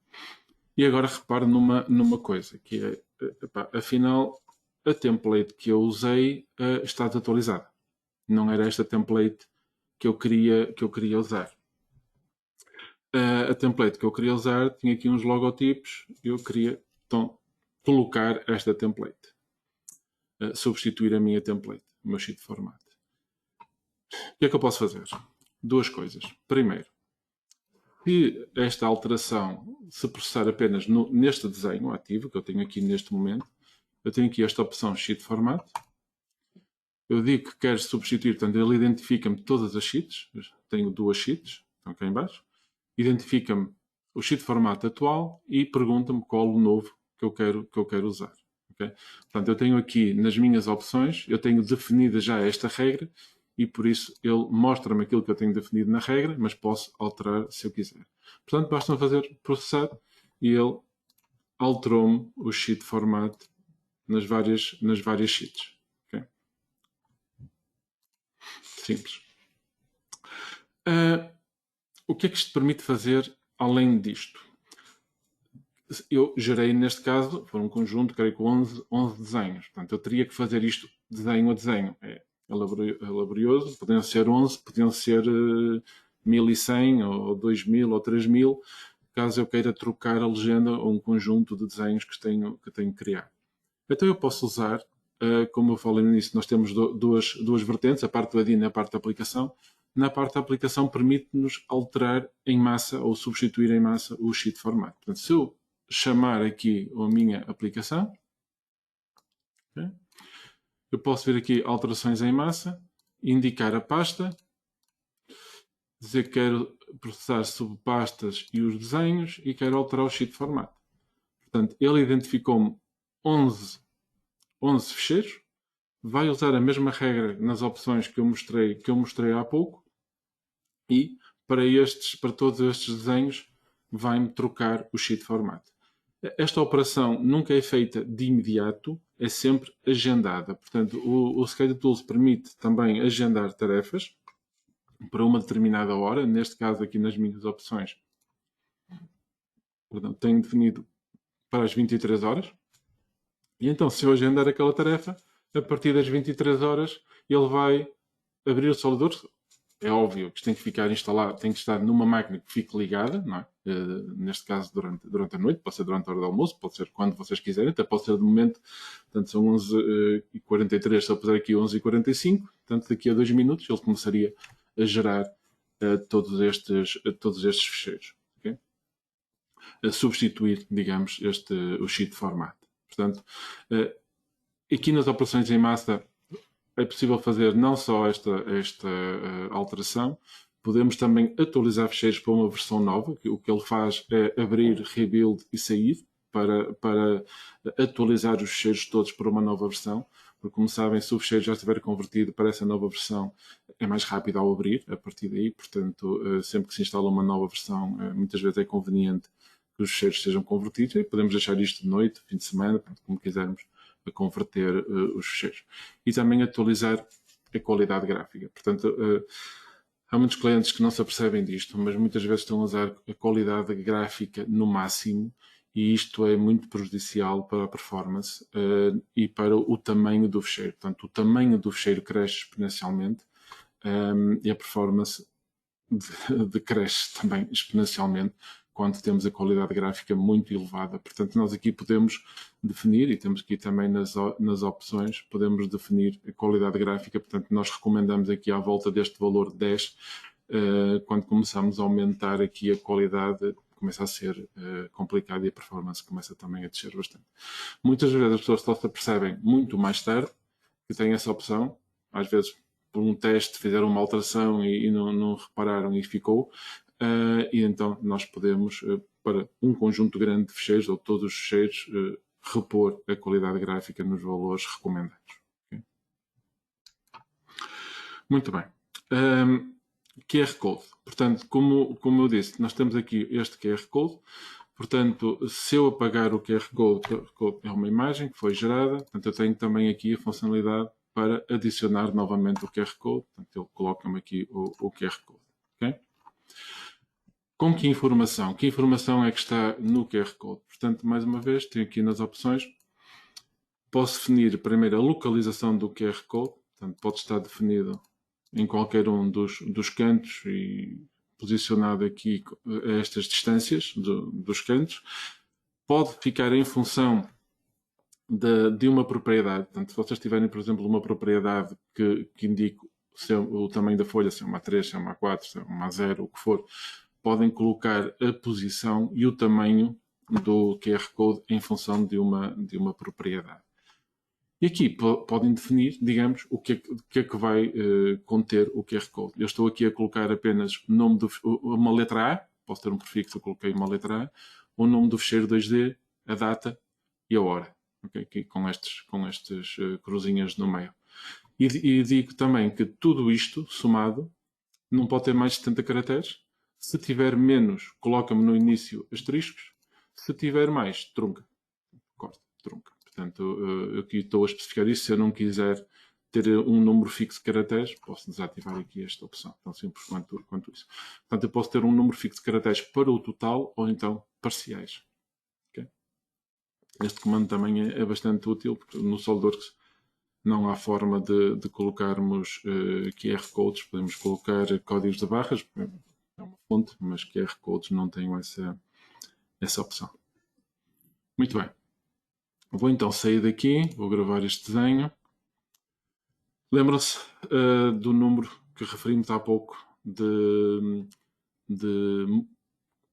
E agora repare numa coisa, que é, afinal, a template que eu usei está desatualizada. Não era esta template que eu queria usar. A template que eu queria usar tinha aqui uns logotipos. Eu queria, então, colocar esta template. Substituir a minha template, o meu sheet format. O que é que eu posso fazer? Duas coisas. Primeiro, se esta alteração se processar apenas neste desenho ativo, que eu tenho aqui neste momento, eu tenho aqui esta opção Sheet Format. Eu digo que quero substituir, portanto, ele identifica-me todas as sheets. Tenho duas sheets, estão cá em baixo. Identifica-me o sheet format atual e pergunta-me qual o novo que eu quero usar. Okay? Portanto, eu tenho aqui nas minhas opções, eu tenho definida já esta regra e por isso ele mostra-me aquilo que eu tenho definido na regra, mas posso alterar se eu quiser. Portanto, basta fazer processar e ele alterou-me o sheet format nas várias sheets. Okay? Simples. O que é que isto permite fazer além disto? Eu gerei, neste caso, foi um conjunto, creio que 11 desenhos. Portanto, eu teria que fazer isto desenho a desenho. É laborioso. Podiam ser 11, podiam ser 1100 ou 2000 ou 3000, caso eu queira trocar a legenda ou um conjunto de desenhos que tenho que criar. Então eu posso usar, como eu falei no início, nós temos duas vertentes, a parte do add-in e a parte da aplicação. Na parte da aplicação permite-nos alterar em massa ou substituir em massa o sheet format. Portanto, se eu chamar aqui a minha aplicação, okay, eu posso ver aqui alterações em massa, indicar a pasta, dizer que quero processar subpastas e os desenhos e quero alterar o sheet format. Portanto, ele identificou-me 11 ficheiros, vai usar a mesma regra nas opções que eu mostrei há pouco e para todos estes desenhos, vai-me trocar o sheet format. Esta operação nunca é feita de imediato, é sempre agendada. Portanto, o Schedule Tools permite também agendar tarefas para uma determinada hora. Neste caso, aqui nas minhas opções, perdão, tenho definido para as 23 horas. E então, se eu agendar aquela tarefa, a partir das 23 horas, ele vai abrir o SolidWorks. É óbvio que isto tem que ficar instalado, tem que estar numa máquina que fique ligada, não é? Neste caso durante a noite, pode ser durante a hora do almoço, pode ser quando vocês quiserem, até pode ser de momento, portanto são 11h43, se eu puser aqui 11h45, portanto daqui a 2 minutos ele começaria a gerar todos estes ficheiros, okay? A substituir, digamos, o sheet format. Portanto, aqui nas operações em massa é possível fazer não só esta alteração, podemos também atualizar ficheiros para uma versão nova, que o que ele faz é abrir, rebuild e sair, para atualizar os ficheiros todos para uma nova versão, porque como sabem, se o ficheiro já estiver convertido para essa nova versão, é mais rápido ao abrir, a partir daí, portanto, sempre que se instala uma nova versão, muitas vezes é conveniente que os ficheiros sejam convertidos, e podemos deixar isto de noite, fim de semana, como quisermos, a converter os ficheiros. E também atualizar a qualidade gráfica. Portanto, há muitos clientes que não se apercebem disto, mas muitas vezes estão a usar a qualidade gráfica no máximo, e isto é muito prejudicial para a performance e para o tamanho do ficheiro. Portanto, o tamanho do ficheiro cresce exponencialmente e a performance decresce também exponencialmente quando temos a qualidade gráfica muito elevada. Portanto, nós aqui podemos definir, e temos aqui também nas opções, podemos definir a qualidade gráfica. Portanto, nós recomendamos aqui à volta deste valor 10, quando começamos a aumentar aqui a qualidade, começa a ser complicado e a performance começa também a descer bastante. Muitas vezes as pessoas só se apercebem muito mais tarde que têm essa opção, às vezes por um teste fizeram uma alteração e não repararam e ficou. E então nós podemos, para um conjunto grande de ficheiros, ou todos os ficheiros, repor a qualidade gráfica nos valores recomendados. Okay? Muito bem. QR Code. Portanto, como eu disse, nós temos aqui este QR Code. Portanto, se eu apagar o QR Code é uma imagem que foi gerada. Portanto, eu tenho também aqui a funcionalidade para adicionar novamente o QR Code. Portanto, ele coloca-me aqui o QR Code. Okay? Com que informação? Que informação é que está no QR Code? Portanto, mais uma vez, tenho aqui nas opções, posso definir primeiro a localização do QR Code. Portanto, pode estar definido em qualquer um dos cantos e posicionado aqui a estas distâncias dos cantos. Pode ficar em função de uma propriedade. Portanto, se vocês tiverem, por exemplo, uma propriedade que indique o tamanho da folha, se é uma A3, se é uma A4, se é uma A0, o que for, podem colocar a posição e o tamanho do QR Code em função de uma propriedade. E aqui podem definir, digamos, o que é que vai conter o QR Code. Eu estou aqui a colocar apenas uma letra A, posso ter um prefixo, eu coloquei uma letra A, o nome do ficheiro 2D, a data e a hora. Okay? Aqui com estas cruzinhas no meio. E digo também que tudo isto, somado, não pode ter mais de 70 caracteres. Se tiver menos, coloca-me no início asteriscos. Se tiver mais, trunca. Corta, trunca. Portanto, eu aqui estou a especificar isso. Se eu não quiser ter um número fixo de caracteres, posso desativar aqui esta opção. Tão simples quanto isso. Portanto, eu posso ter um número fixo de caracteres para o total ou então parciais. Okay? Este comando também é bastante útil, porque no SolidWorks não há forma de colocarmos QR codes. Podemos colocar códigos de barras, é uma fonte, mas QR codes não tenho essa opção. Muito bem. Vou então sair daqui, vou gravar este desenho. Lembram-se do número que referimos há pouco de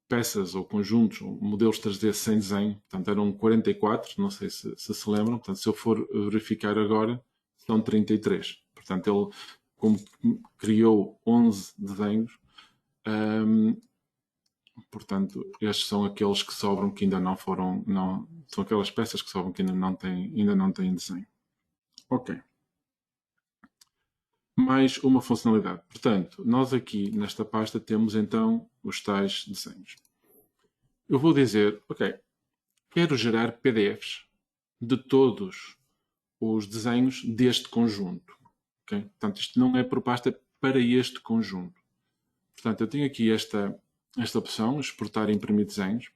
peças ou conjuntos, ou modelos 3D sem desenho. Portanto, eram 44, não sei se lembram. Portanto, se eu for verificar agora, são 33. Portanto, ele, como criou 11 desenhos, portanto, estes são aqueles que sobram que ainda não foram, são aquelas peças que sobram que ainda não têm desenho. Ok. mais uma funcionalidade. Portanto, nós aqui nesta pasta temos então os tais desenhos. Eu vou dizer, ok, quero gerar PDFs de todos os desenhos deste conjunto. Okay? Portanto, isto não é por pasta para este conjunto. Portanto, eu tenho aqui esta opção, exportar e imprimir desenhos.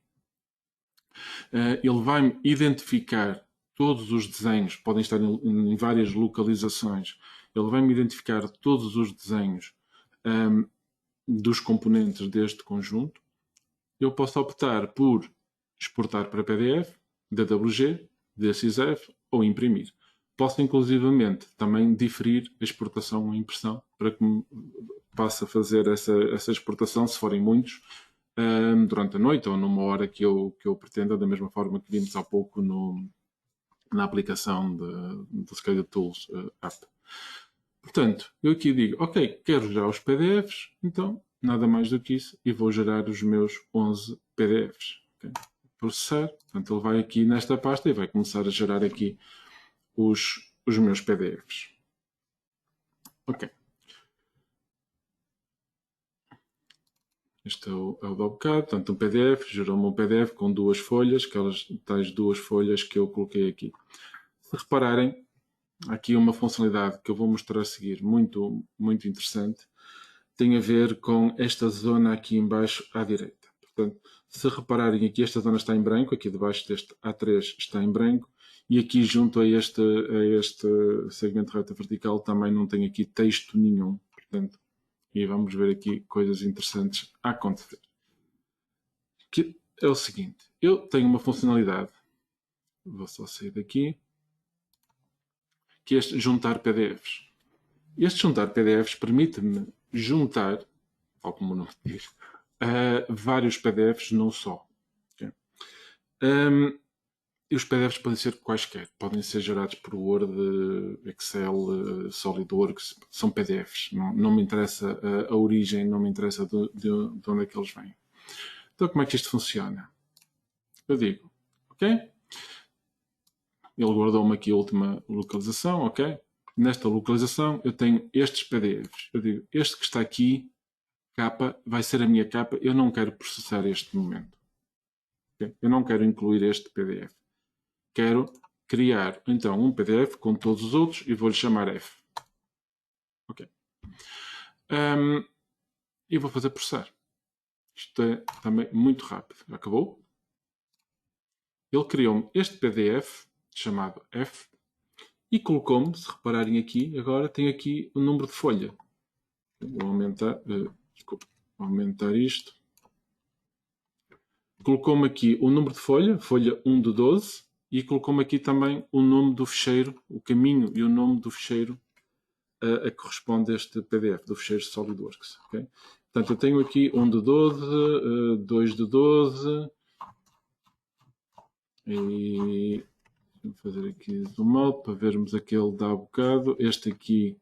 Ele vai-me identificar todos os desenhos, podem estar em várias localizações. Ele vai-me identificar todos os desenhos dos componentes deste conjunto. Eu posso optar por exportar para PDF, DWG, DXF ou imprimir. Posso, inclusivamente, também diferir a exportação ou a impressão para que me possa fazer essa exportação, se forem muitos, durante a noite ou numa hora que eu pretenda, da mesma forma que vimos há pouco na aplicação do Schedule Tools app. Portanto, eu aqui digo, ok, quero gerar os PDFs, então nada mais do que isso e vou gerar os meus 11 PDFs. Okay? Processar, portanto ele vai aqui nesta pasta e vai começar a gerar aqui os meus PDFs. Ok. Este é o do bocado, portanto um PDF, gerou-me um PDF com duas folhas, aquelas tais duas folhas que eu coloquei aqui. Se repararem, há aqui uma funcionalidade que eu vou mostrar a seguir, muito, muito interessante, tem a ver com esta zona aqui embaixo à direita. Portanto, se repararem aqui, esta zona está em branco, aqui debaixo deste A3 está em branco, e aqui junto a este segmento reta vertical também não tem aqui texto nenhum. Portanto, e vamos ver aqui coisas interessantes a acontecer. Que é o seguinte, eu tenho uma funcionalidade, vou só sair daqui, que é este juntar PDFs. Este juntar PDFs permite-me juntar, tal como o nome diz, vários PDFs num só. Okay? E os PDFs podem ser quaisquer, podem ser gerados por Word, Excel, SolidWorks, são PDFs. Não me interessa a origem, não me interessa de onde é que eles vêm. Então, como é que isto funciona? Eu digo, ok? Ele guardou-me aqui a última localização, ok? Nesta localização eu tenho estes PDFs. Eu digo, este que está aqui, capa, vai ser a minha capa, eu não quero processar este momento. Okay? Eu não quero incluir este PDF. Quero criar, então, um PDF com todos os outros e vou-lhe chamar F. Ok. E vou fazer processar. Isto é também muito rápido. Acabou? Ele criou-me este PDF chamado F e colocou-me, se repararem aqui, agora tem aqui o número de folha. Vou aumentar, aumentar isto. Colocou-me aqui o número de folha, folha 1 de 12, e colocou-me aqui também o nome do ficheiro, o caminho e o nome do ficheiro a que corresponde este PDF, do ficheiro SolidWorks. Okay? Portanto, eu tenho aqui 1 de 12, 2 de 12, e vou fazer aqui zoom out para vermos aquele de há bocado. Este aqui,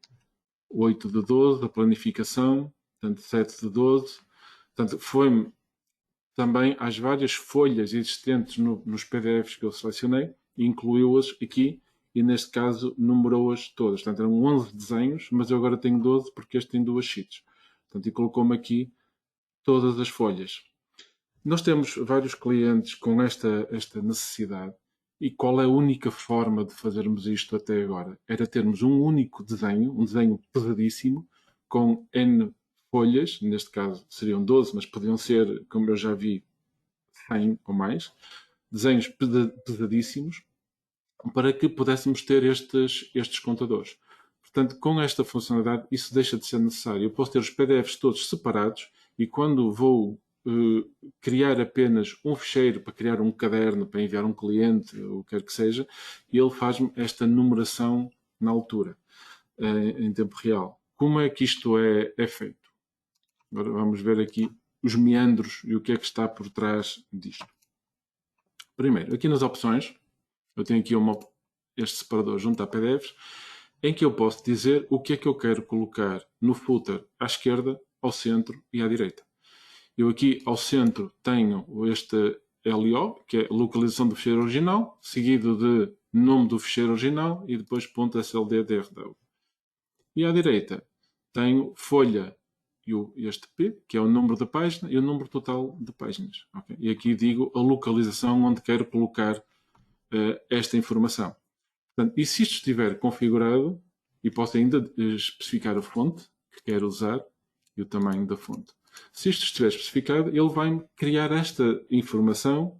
8 de 12, a planificação, portanto 7 de 12. Portanto, foi-me também às várias folhas existentes nos PDFs que eu selecionei, incluiu-as aqui e neste caso numerou-as todas. Portanto, eram 11 desenhos, mas eu agora tenho 12 porque este tem duas sheets. Portanto, e colocou-me aqui todas as folhas. Nós temos vários clientes com esta necessidade. E qual é a única forma de fazermos isto até agora? Era termos um único desenho, um desenho pesadíssimo, com N folhas, neste caso seriam 12, mas podiam ser, como eu já vi, 100 ou mais, desenhos pesadíssimos, para que pudéssemos ter estes contadores. Portanto, com esta funcionalidade, isso deixa de ser necessário. Eu posso ter os PDFs todos separados e quando vou criar apenas um ficheiro para criar um caderno, para enviar um cliente, ou o que quer que seja, ele faz-me esta numeração na altura, em tempo real. Como é que isto é feito? Agora vamos ver aqui os meandros e o que é que está por trás disto. Primeiro, aqui nas opções, eu tenho aqui este separador junto a PDFs, em que eu posso dizer o que é que eu quero colocar no footer à esquerda, ao centro e à direita. Eu aqui ao centro tenho este LO, que é localização do ficheiro original, seguido de nome do ficheiro original e depois .sld.drw. E à direita tenho folha e este P, que é o número da página e o número total de páginas. Okay? E aqui digo a localização onde quero colocar esta informação. Portanto, e se isto estiver configurado, e posso ainda especificar a fonte que quero usar e o tamanho da fonte. Se isto estiver especificado, ele vai criar esta informação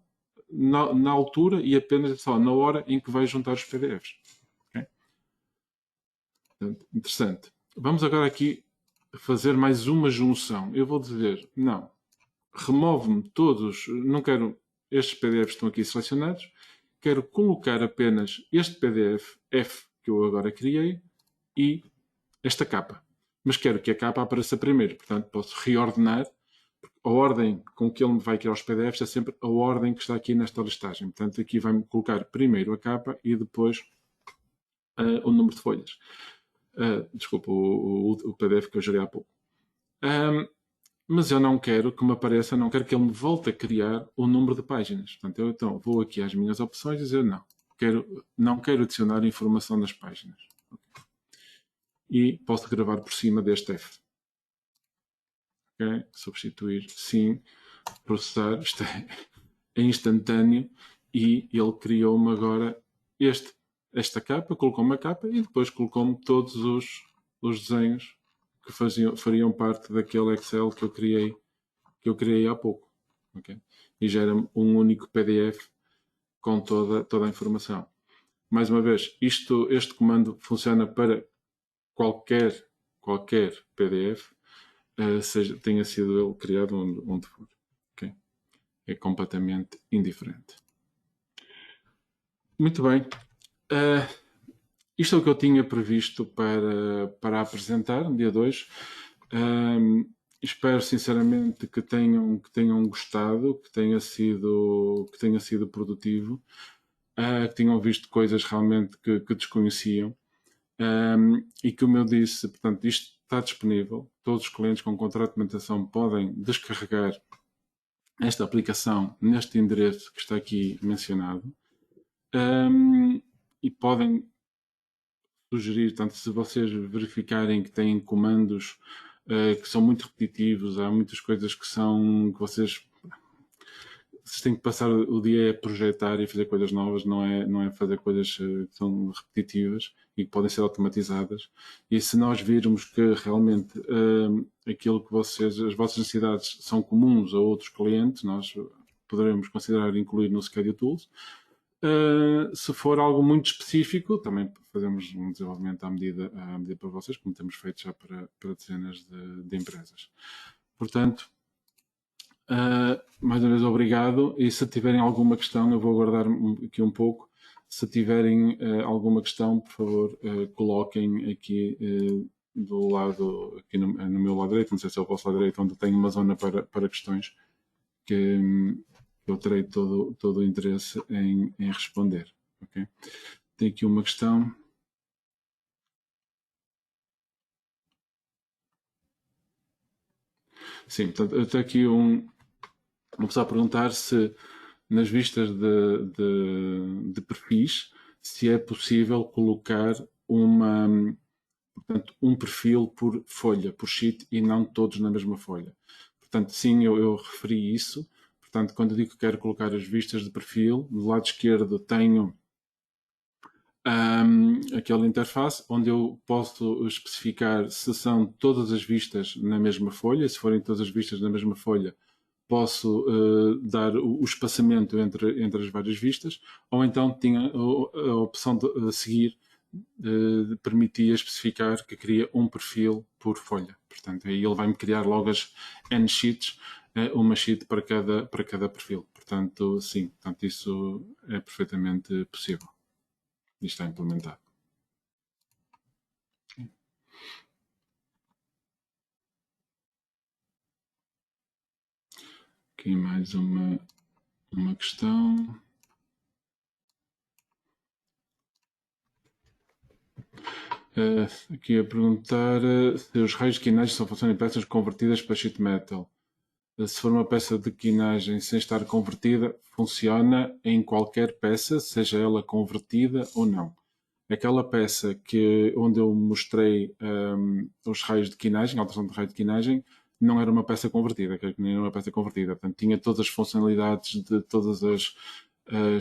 na altura e apenas só na hora em que vai juntar os PDFs. Okay? Portanto, interessante. Vamos agora aqui fazer mais uma junção. Eu vou dizer, não, remove-me todos, não quero, estes PDFs estão aqui selecionados, quero colocar apenas este PDF F que eu agora criei e esta capa. Mas quero que a capa apareça primeiro, portanto posso reordenar. A ordem com que ele me vai criar os PDFs é sempre a ordem que está aqui nesta listagem. Portanto, aqui vai-me colocar primeiro a capa e depois o número de folhas. Desculpa, o PDF que eu gerei há pouco. Mas eu não quero que me apareça, não quero que ele me volte a criar o número de páginas. Portanto, eu então vou aqui às minhas opções e dizer não quero adicionar informação nas páginas. Okay. E posso gravar por cima deste F. Okay. Substituir, sim, processar, isto é instantâneo e ele criou-me agora esta capa, colocou-me a capa e depois colocou-me todos os desenhos que fariam parte daquele Excel que eu criei há pouco. Okay? E gera-me um único PDF com toda a informação. Mais uma vez, este comando funciona para qualquer PDF, tenha sido ele criado onde for. Okay? É completamente indiferente. Muito bem. Isto é o que eu tinha previsto para apresentar no dia 2. Espero sinceramente que tenham gostado, que tenha sido produtivo, que tenham visto coisas realmente que desconheciam. E como eu disse, portanto, isto está disponível. Todos os clientes com contrato de manutenção podem descarregar esta aplicação neste endereço que está aqui mencionado. E podem sugerir, tanto se vocês verificarem que têm comandos que são muito repetitivos, há muitas coisas que vocês têm que passar o dia a projetar e fazer coisas novas, não é fazer coisas que são repetitivas e que podem ser automatizadas. E se nós virmos que realmente aquilo que as vossas necessidades são comuns a outros clientes, nós poderemos considerar incluir no Schedule Tools. Se for algo muito específico, também fazemos um desenvolvimento à medida para vocês, como temos feito já para dezenas de empresas. Portanto, mais uma vez obrigado, e se tiverem alguma questão, eu vou aguardar aqui um pouco. Se tiverem alguma questão, por favor, coloquem aqui do lado, aqui no meu lado direito, não sei se é o vosso lado direito, onde tenho uma zona para questões que eu terei todo o interesse em responder. Okay? Tem aqui uma questão. Sim, portanto, até aqui uma pessoa a perguntar se nas vistas de perfis, se é possível colocar portanto, um perfil por folha, por sheet, e não todos na mesma folha. Portanto, sim, eu referi isso. Portanto, quando eu digo que quero colocar as vistas de perfil, do lado esquerdo tenho aquela interface onde eu posso especificar se são todas as vistas na mesma folha. Se forem todas as vistas na mesma folha, posso dar o espaçamento entre as várias vistas, ou então tinha a opção de seguir, permitia especificar que queria um perfil por folha. Portanto, aí ele vai-me criar logo as N sheets, uma sheet para cada perfil. Portanto, sim, portanto, isso é perfeitamente possível e está implementado. Aqui mais uma questão. Aqui a perguntar se os raios de quinagem só funcionam em peças convertidas para sheet metal. Se for uma peça de quinagem sem estar convertida, funciona em qualquer peça, seja ela convertida ou não. aquela peça onde eu mostrei os raios de quinagem, a alteração de raio de quinagem, não era uma peça convertida, que nem era uma peça convertida. Portanto, tinha todas as funcionalidades de todas as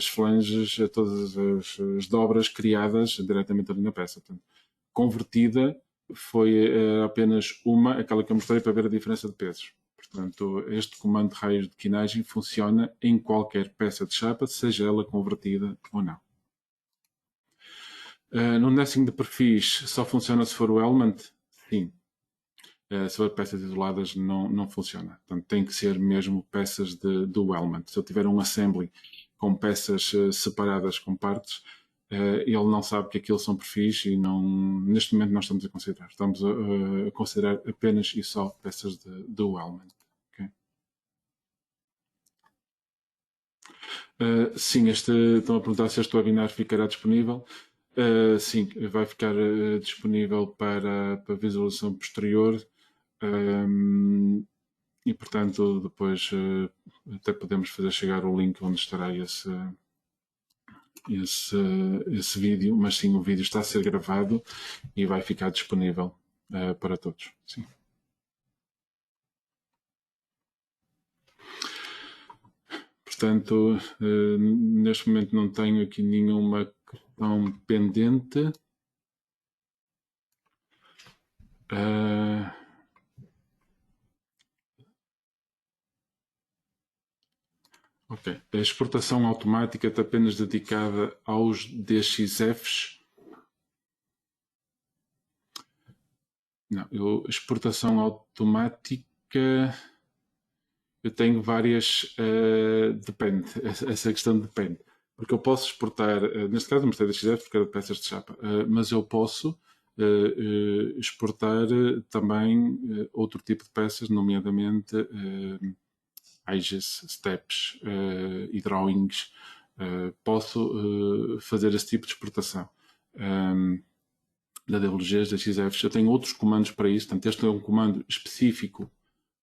flanges, todas as dobras criadas diretamente ali na peça. Portanto, convertida foi apenas aquela que eu mostrei para ver a diferença de pesos. Portanto, este comando de raios de quinagem funciona em qualquer peça de chapa, seja ela convertida ou não. No nesting de perfis só funciona se for o element? Sim. Se for peças isoladas não funciona. Portanto, tem que ser mesmo peças do element. Se eu tiver um assembly com peças separadas com partes, ele não sabe que aquilo são perfis e neste momento nós estamos a considerar. Estamos a considerar apenas e só peças do element. Okay? Sim, estão a perguntar se este webinar ficará disponível. Sim, vai ficar disponível para visualização posterior. E portanto depois até podemos fazer chegar o link onde estará esse vídeo, mas sim, o vídeo está a ser gravado e vai ficar disponível para todos. Sim. Portanto, neste momento não tenho aqui nenhuma questão pendente. Ok. A exportação automática está apenas dedicada aos DXFs? Não, exportação automática, eu tenho várias, depende, essa questão depende. Porque eu posso exportar, neste caso eu mostrei DXF porque era de peças de chapa, mas eu posso exportar também outro tipo de peças, nomeadamente edges, steps e drawings. Posso fazer esse tipo de exportação. Da DWGs, da XFs. Eu tenho outros comandos para isso. Portanto, este é um comando específico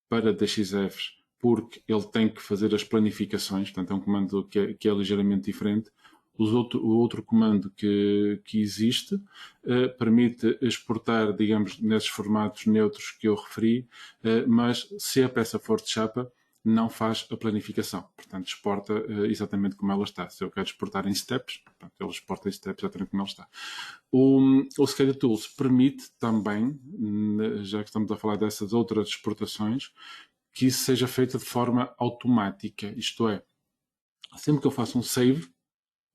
para DXFs, porque ele tem que fazer as planificações. Portanto, é um comando que é ligeiramente diferente. O outro comando que existe permite exportar, digamos, nesses formatos neutros que eu referi, mas se a peça for de chapa, não faz a planificação. Portanto, exporta exatamente como ela está. Se eu quero exportar em steps, portanto, ele exporta em steps exatamente como ela está. O Schedule Tools permite também, já que estamos a falar dessas outras exportações, que isso seja feito de forma automática. Isto é, sempre que eu faço um save,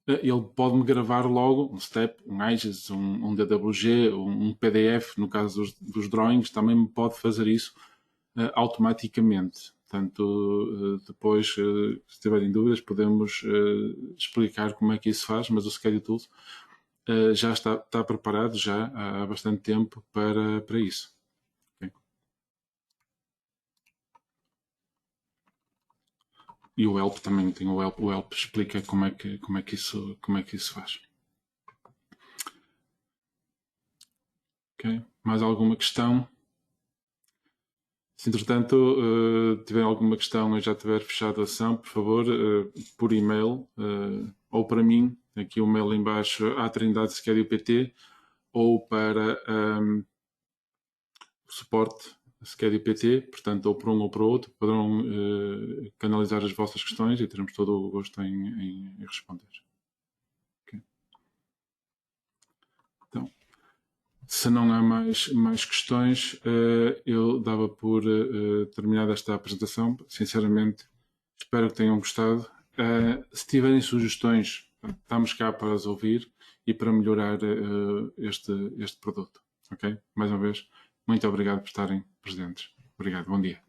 ele pode-me gravar logo um step, um IGES, um DWG, um PDF, no caso dos drawings, também me pode fazer isso automaticamente. Portanto, depois, se tiverem dúvidas, podemos explicar como é que isso se faz, mas o Schedule Tools já está preparado já há bastante tempo para isso. Okay? E o help também tem o help explica como é que isso faz. Okay? Mais alguma questão? Se entretanto tiver alguma questão e já tiver fechado a sessão, por favor, por e-mail ou para mim, aqui o mail em baixo, à Trindade Schedule PT, ou para o suporte Schedule PT, portanto, ou por um ou por outro, poderão canalizar as vossas questões e teremos todo o gosto em responder. Okay. Então, se não há mais questões, eu dava por terminada esta apresentação. Sinceramente, espero que tenham gostado. Se tiverem sugestões, estamos cá para as ouvir e para melhorar este produto. Ok? Mais uma vez, muito obrigado por estarem presentes. Obrigado. Bom dia.